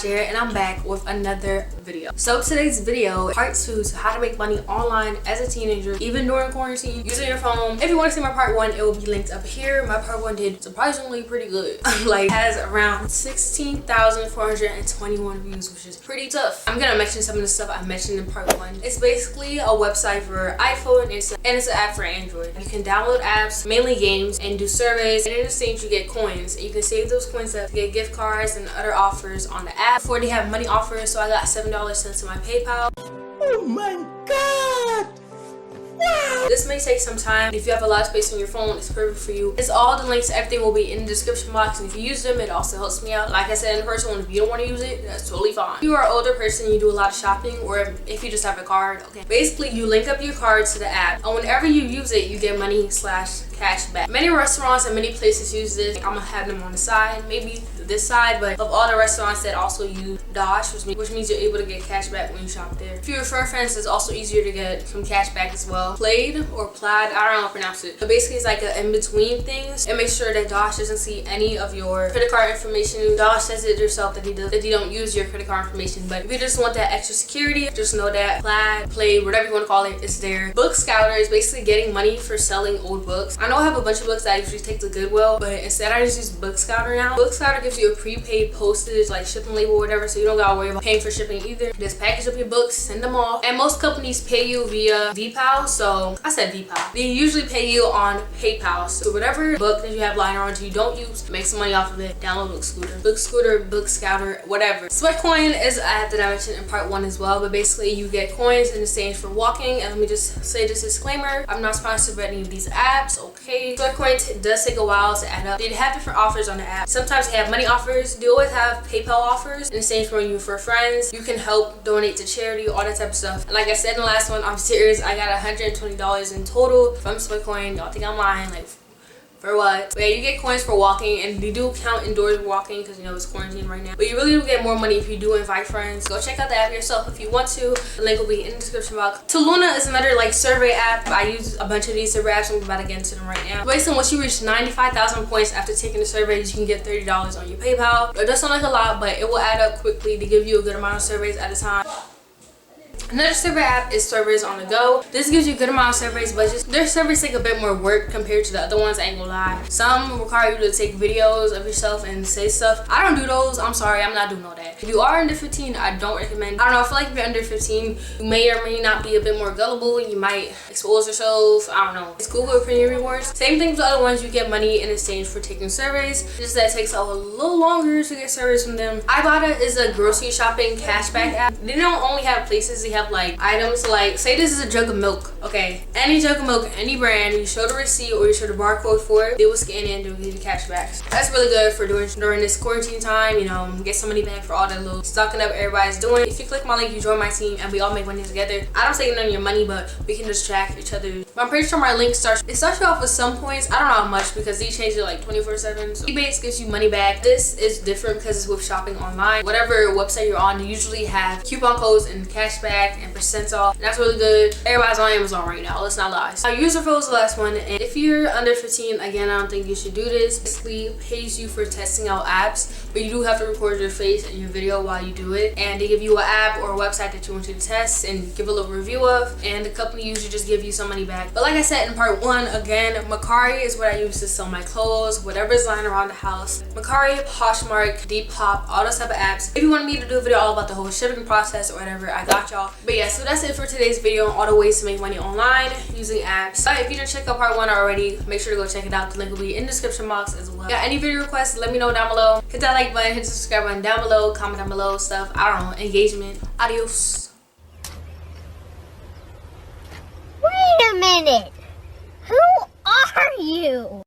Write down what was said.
here, and I'm back with another video. So today's video, part 2 to how to make money online as a teenager, even during quarantine, using your phone. If you want to see my part 1, it will be linked up here. My part 1 did surprisingly pretty good. Like, has around 16,421 views, which is pretty tough. I'm gonna mention some of the stuff I mentioned in part 1. It's basically a website for iPhone, and it's an app for Android. You can download apps, mainly games, and do surveys, and in exchange you get coins. And you can save those coins up to get gift cards and other offers on the app. Before they have money offers, so I got $7 sent to my PayPal. Oh my god! Wow! This may take some time. If you have a lot of space on your phone, it's perfect for you. It's all the links, everything will be in the description box, and if you use them, it also helps me out. Like I said in the first one, if you don't want to use it, that's totally fine. If you are an older person, you do a lot of shopping, or if you just have a card, okay. Basically, you link up your card to the app, and whenever you use it, you get money / cashback. Many restaurants and many places use this. I'm gonna have them on the side, maybe this side, but of all the restaurants that also use Dosh, which means you're able to get cash back when you shop there. If you refer friends, it's also easier to get some cash back as well. Plaid or Plaid, I don't know how to pronounce it, but basically it's like an in-between things. And make sure that Dosh doesn't see any of your credit card information. Dosh says it yourself that you don't use your credit card information, but if you just want that extra security, just know that Plaid, whatever you want to call it, is there. Book Scouter is basically getting money for selling old books. I know I have a bunch of books that I usually take to Goodwill, but instead I just use Book Scouter now. Book Scouter gives you a prepaid postage, like shipping label or whatever, so you don't gotta worry about paying for shipping either. Just package up your books, send them off, and most companies pay you via Depop. So I said Depop. They usually pay you on PayPal. So whatever book that you have lying around you don't use, make some money off of it. Download Book Scooter, Book Scouter, whatever. Sweatcoin is an app that I mentioned in part 1 as well, but basically you get coins in exchange for walking. And let me just say this disclaimer, I'm not sponsored by any of these apps, okay? Sweatcoin does take a while to add up. They have different offers on the app. Sometimes they have money offers. They always have PayPal offers in exchange for you for friends. You can help donate to charity, all that type of stuff. And like I said in the last one, I'm serious. I got $120 in total from Sweatcoin. Y'all think I'm lying? Like, for what? But yeah, you get coins for walking, and they do count indoors walking because you know it's quarantine right now. But you really do get more money if you do invite friends. Go check out the app yourself if you want to. The link will be in the description box. Luna is another like survey app. I use a bunch of these survey apps. I'm about to get into them right now. Basically, once you reach 95,000 points after taking the surveys, you can get $30 on your PayPal. It does sound like a lot, but it will add up quickly to give you a good amount of surveys at a time. Another survey app is Surveys on the Go. This gives you a good amount of surveys, but their surveys take a bit more work compared to the other ones, I ain't gonna lie. Some require you to take videos of yourself and say stuff. I don't do those. I'm sorry, I'm not doing all that. If you are under 15, I don't recommend. I don't know, I feel like if you're under 15, you may or may not be a bit more gullible. You might expose yourself. I don't know. It's Google Premium Rewards. Same thing with the other ones. You get money in exchange for taking surveys. Just that it takes a little longer to get surveys from them. Ibotta is a grocery shopping cashback app. They don't only have places, they have like items. Like, say this is a jug of milk, okay, any jug of milk, any brand, you show the receipt or you show the barcode for it, they will scan it and they'll give you cash backs. That's really good for during this quarantine time, you know, get some money back for all that little stocking up everybody's doing. If you click my link, you join my team and we all make money together. I don't take none of your money, but we can just track each other. But I'm pretty sure my link starts you off with some points. I don't know how much because they change it like 24/7. So Ebates gives you money back. This is different because it's with shopping online. Whatever website you're on, they usually have coupon codes and cashback and percent off. And that's really good. Everybody's on Amazon right now, let's not lie. So Userful is the last one, and if you're under 15, again, I don't think you should do this. Basically pays you for testing out apps, but you do have to record your face and your video while you do it, and they give you an app or a website that you want you to test and give a little review of, and the company usually just give you some money back. But like I said in part 1, again, Mercari is what I use to sell my clothes, whatever's lying around the house. Mercari, Poshmark, Depop, all those type of apps. If you want me to do a video all about the whole shipping process or whatever, I got y'all. But yeah, so that's it for today's video on all the ways to make money online using apps. But if you didn't check out part 1 already, make sure to go check it out. The link will be in the description box as well. Got any video requests, let me know down below. Hit that like button, hit the subscribe button down below, comment down below, stuff, I don't know, engagement. Adios. Wait a minute! Who are you?